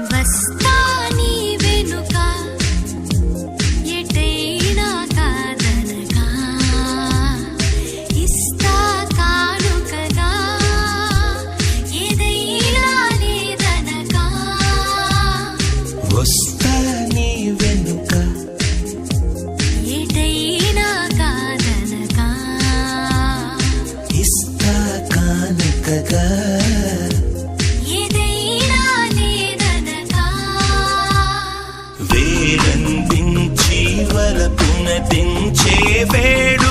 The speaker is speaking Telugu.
వస్తా నీ వెనుక ఎటైనా కాదనగా ఇస్తా కానుకగా ఏదైనా లేదనగా వస్తా నీ వెనుక ఎటైనా కాదనగా ఇస్తా కానుకగా ఏదైనా లేదనగా వేలందించి వలపున దించే వేడు